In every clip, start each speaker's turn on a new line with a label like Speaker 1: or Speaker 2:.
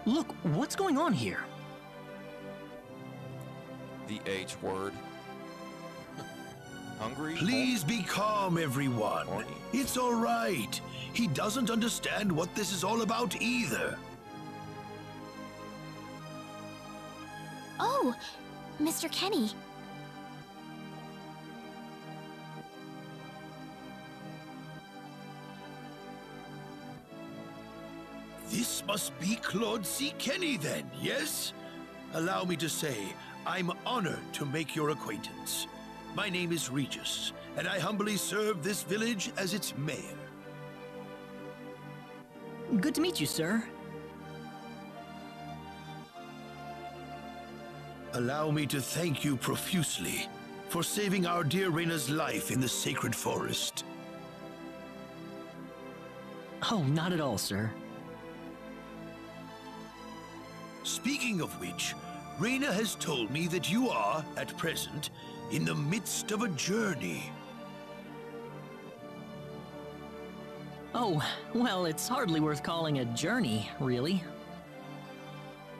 Speaker 1: Look, what's going on here?
Speaker 2: The H word. Hungry?
Speaker 3: Please be calm, everyone.
Speaker 2: Horny.
Speaker 3: It's all right. He doesn't understand what this is all about either.
Speaker 4: Oh, Mr. Kenny.
Speaker 3: This must be Claude C. Kenny then, yes? Allow me to say, I'm honored to make your acquaintance. My name is Regis, and I humbly serve this village as its mayor.
Speaker 1: Good to meet you, sir.
Speaker 3: Allow me to thank you profusely for saving our dear Reina's life in the sacred forest.
Speaker 1: Oh, not at all, sir.
Speaker 3: Speaking of which, Reina has told me that you are, at present, in the midst of a journey.
Speaker 1: Oh, well, it's hardly worth calling a journey, really.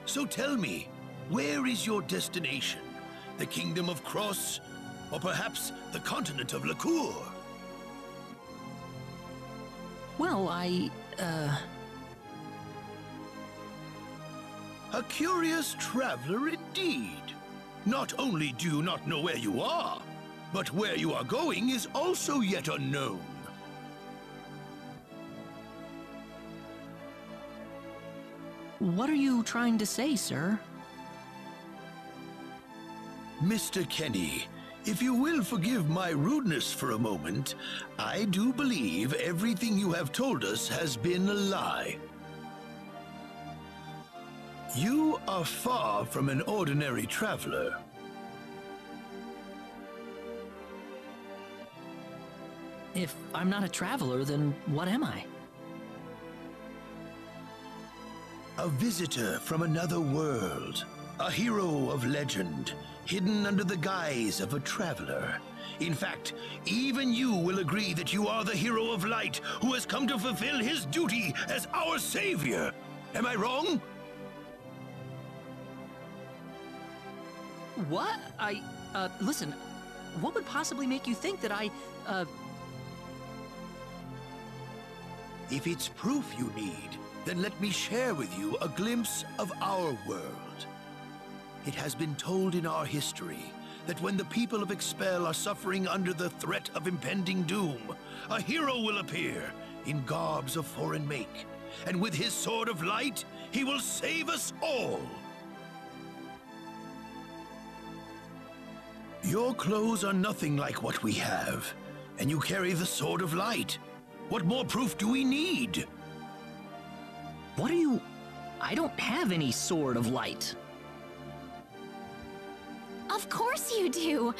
Speaker 3: So tell me, where is your destination? The Kingdom of Cross? Or perhaps the continent of Lacour?
Speaker 1: Well,
Speaker 3: A curious traveler indeed. Not only do you not know where you are, but where you are going is also yet unknown.
Speaker 1: What are you trying to say, sir?
Speaker 3: Mr. Kenny, if you will forgive my rudeness for a moment, I do believe everything you have told us has been a lie. You are far from an ordinary traveler.
Speaker 1: If I'm not a traveler, then what am I?
Speaker 3: A visitor from another world. A hero of legend, hidden under the guise of a traveler. In fact, even you will agree that you are the hero of light who has come to fulfill his duty as our savior. Am I wrong?
Speaker 1: What? Listen, what would possibly make you think that
Speaker 3: If it's proof you need, then let me share with you a glimpse of our world. It has been told in our history that when the people of Expel are suffering under the threat of impending doom, a hero will appear in garbs of foreign make, and with his sword of light, he will save us all. Your clothes are nothing like what we have, and you carry the sword of light. What more proof do we need?
Speaker 1: What are you... I don't have any sword of light.
Speaker 4: Of course you do.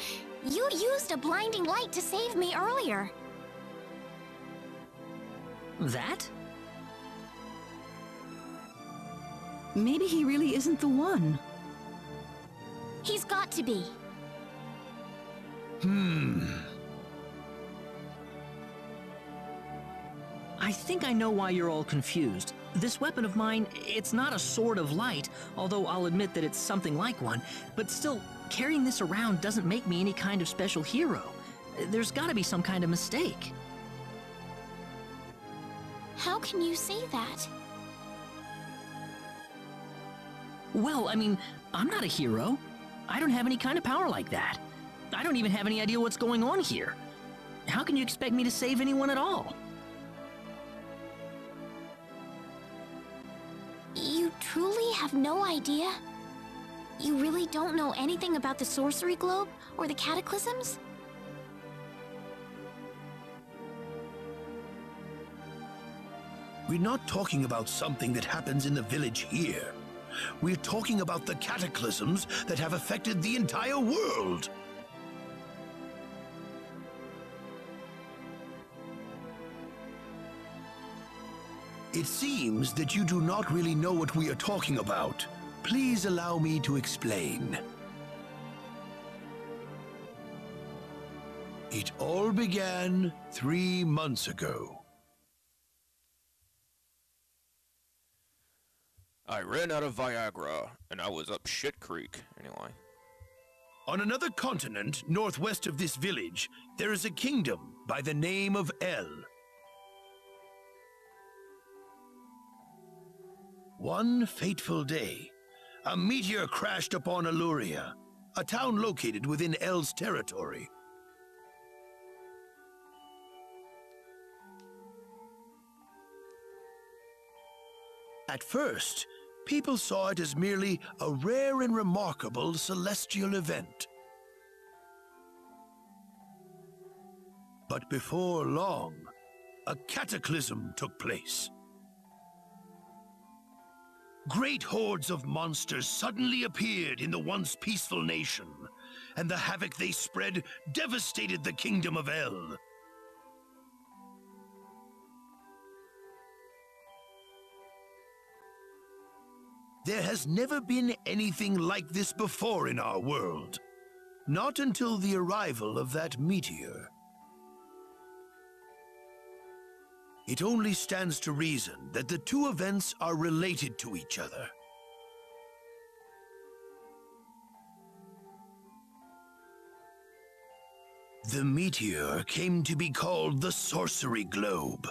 Speaker 4: You used a blinding light to save me earlier.
Speaker 1: That?
Speaker 5: Maybe he really isn't the one.
Speaker 4: He's got to be.
Speaker 1: I think I know why you're all confused. This weapon of mine, it's not a sword of light, although I'll admit that it's something like one, but still, carrying this around doesn't make me any kind of special hero. There's gotta be some kind of mistake.
Speaker 4: How can you say that?
Speaker 1: Well, I mean, I'm not a hero. I don't have any kind of power like that. I don't even have any idea what's going on here. How can you expect me to save anyone at all?
Speaker 4: You truly have no idea? You really don't know anything about the sorcery globe or the cataclysms?
Speaker 3: We're not talking about something that happens in the village here. We're talking about the cataclysms that have affected the entire world. It seems that you do not really know what we are talking about. Please allow me to explain. It all began 3 months ago.
Speaker 2: I ran out of Viagra, and I was up shit creek. Anyway.
Speaker 3: On another continent, northwest of this village, there is a kingdom by the name of El. One fateful day, a meteor crashed upon Aluria, a town located within El's territory. At first, people saw it as merely a rare and remarkable celestial event. But before long, a cataclysm took place. Great hordes of monsters suddenly appeared in the once peaceful nation, and the havoc they spread devastated the kingdom of El. There has never been anything like this before in our world. Not until the arrival of that meteor. It only stands to reason that the two events are related to each other. The meteor came to be called the Sorcery Globe,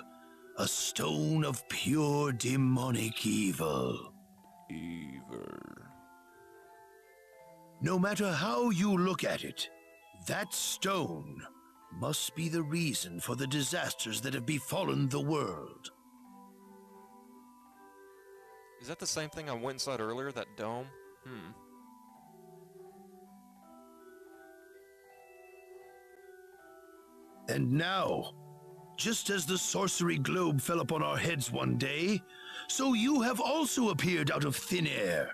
Speaker 3: a stone of pure demonic evil. No matter how you look at it, that stone must be the reason for the disasters that have befallen the world.
Speaker 2: Is that the same thing I went inside earlier, that dome?
Speaker 3: And now, just as the sorcery globe fell upon our heads one day, so you have also appeared out of thin air.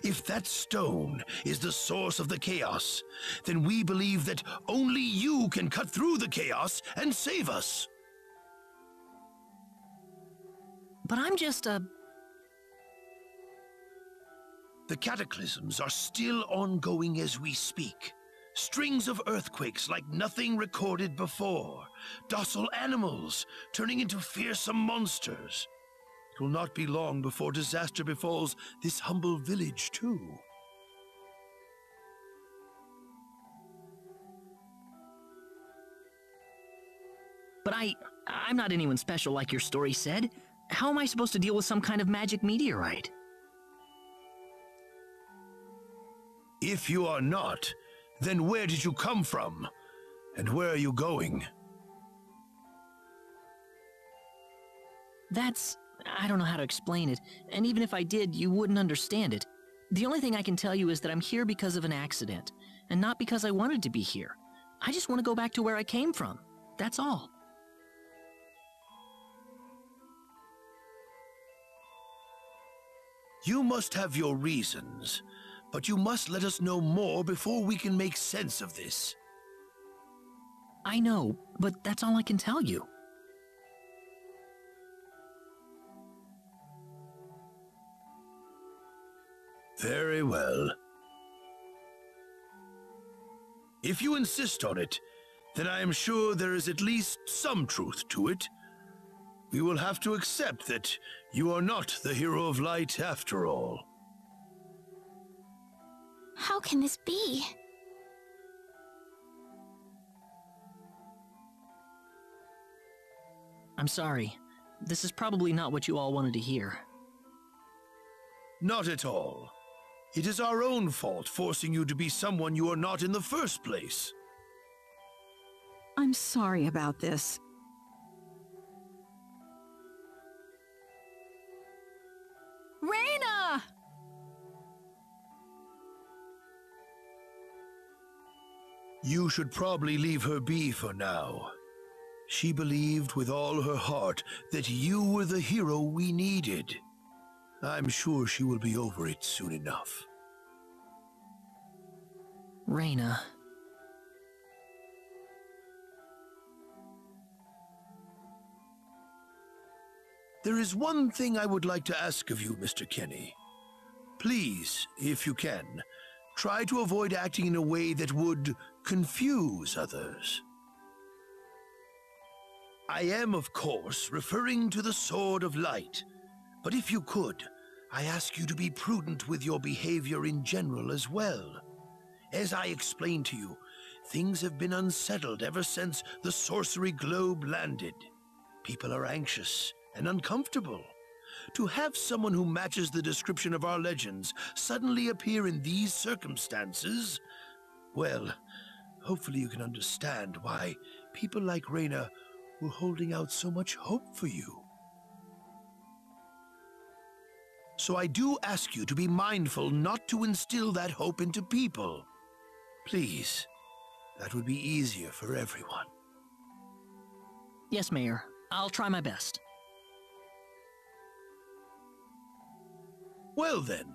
Speaker 3: If that stone is the source of the chaos, then we believe that only you can cut through the chaos and save us.
Speaker 1: But I'm just a...
Speaker 3: The cataclysms are still ongoing as we speak. Strings of earthquakes like nothing recorded before. Docile animals turning into fearsome monsters. It will not be long before disaster befalls this humble village, too.
Speaker 1: But I'm not anyone special like your story said. How am I supposed to deal with some kind of magic meteorite?
Speaker 3: If you are not, then where did you come from? And where are you going?
Speaker 1: I don't know how to explain it, and even if I did, you wouldn't understand it. The only thing I can tell you is that I'm here because of an accident, and not because I wanted to be here. I just want to go back to where I came from. That's all.
Speaker 3: You must have your reasons, but you must let us know more before we can make sense of this.
Speaker 1: I know, but that's all I can tell you.
Speaker 3: Very well. If you insist on it, then I am sure there is at least some truth to it. We will have to accept that you are not the hero of light after all.
Speaker 4: How can this be?
Speaker 1: I'm sorry. This is probably not what you all wanted to hear.
Speaker 3: Not at all. It is our own fault forcing you to be someone you are not in the first place.
Speaker 5: I'm sorry about this. Reina!
Speaker 3: You should probably leave her be for now. She believed with all her heart that you were the hero we needed. I'm sure she will be over it soon enough.
Speaker 1: Reina.
Speaker 3: There is one thing I would like to ask of you, Mr. Kenny. Please, if you can, try to avoid acting in a way that would confuse others. I am, of course, referring to the Sword of Light, but if you could, I ask you to be prudent with your behavior in general as well. As I explained to you, things have been unsettled ever since the sorcery globe landed. People are anxious and uncomfortable. To have someone who matches the description of our legends suddenly appear in these circumstances, well, hopefully you can understand why people like Raina were holding out so much hope for you. So I do ask you to be mindful not to instill that hope into people. Please, that would be easier for everyone.
Speaker 1: Yes, Mayor. I'll try my best.
Speaker 3: Well then,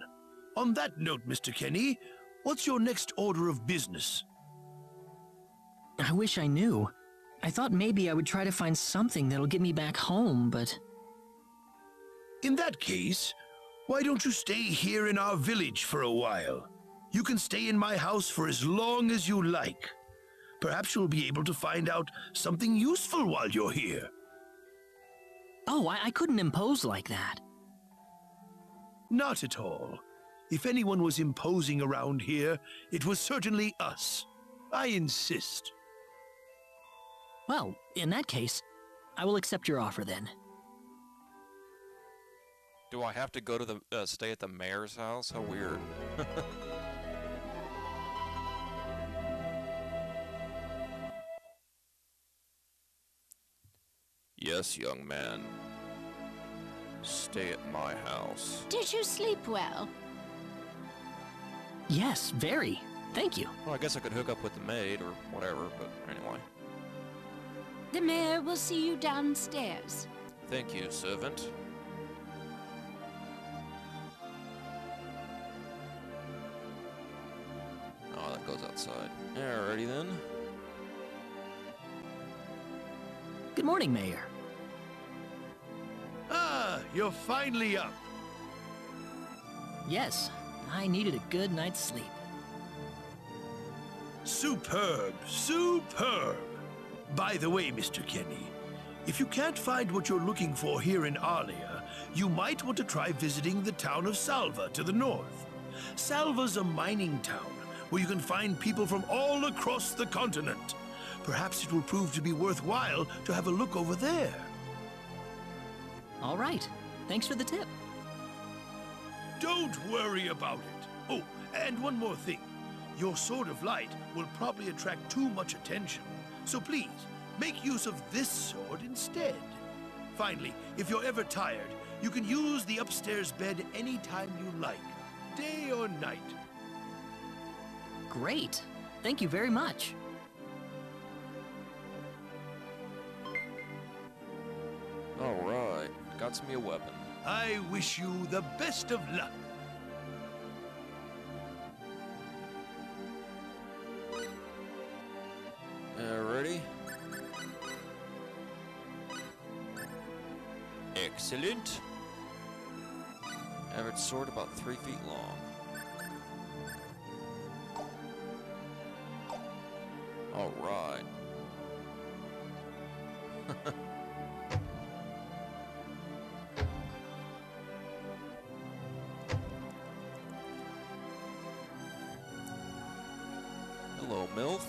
Speaker 3: on that note, Mr. Kenny, what's your next order of business?
Speaker 1: I wish I knew. I thought maybe I would try to find something that'll get me back home, but...
Speaker 3: In that case, why don't you stay here in our village for a while? You can stay in my house for as long as you like. Perhaps you'll be able to find out something useful while you're here.
Speaker 1: Oh, I couldn't impose like that.
Speaker 3: Not at all. If anyone was imposing around here, it was certainly us. I insist.
Speaker 1: Well, in that case, I will accept your offer then.
Speaker 2: Do I have to go to the stay at the mayor's house? How weird. Yes, young man. Stay at my house.
Speaker 6: Did you sleep well?
Speaker 1: Yes, very. Thank you.
Speaker 2: Well, I guess I could hook up with the maid or whatever, but anyway.
Speaker 6: The mayor will see you downstairs.
Speaker 2: Thank you, servant. Oh, that goes outside. Alrighty then.
Speaker 1: Good morning, Mayor.
Speaker 3: Ah, you're finally up.
Speaker 1: Yes, I needed a good night's sleep.
Speaker 3: Superb, superb. By the way, Mr. Kenny, if you can't find what you're looking for here in Arlia, you might want to try visiting the town of Salva to the north. Salva's a mining town where you can find people from all across the continent. Perhaps it will prove to be worthwhile to have a look over there.
Speaker 1: All right. Thanks for the tip.
Speaker 3: Don't worry about it. Oh, and one more thing. Your sword of light will probably attract too much attention. So please, make use of this sword instead. Finally, if you're ever tired, you can use the upstairs bed anytime you like, day or night.
Speaker 1: Great. Thank you very much.
Speaker 2: Alright, got me a weapon.
Speaker 3: I wish you the best of luck.
Speaker 2: Ready? Excellent. Average sword about 3 feet long. Alright. Hello, MILF.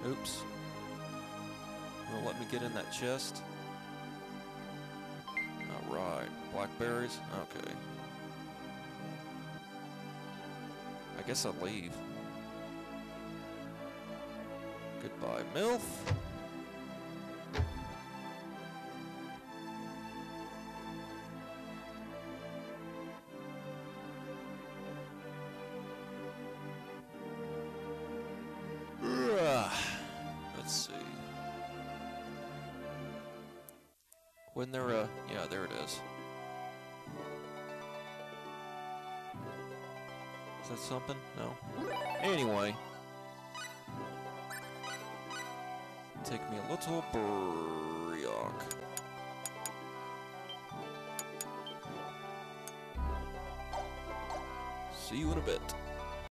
Speaker 2: Oops. Will let me get in that chest? Alright. Blackberries? Okay. I guess I'll leave. Goodbye, MILF. Let's see. When they're, yeah, there it is. Is that something? No. Anyway. Take me a little brioc. See you in a bit.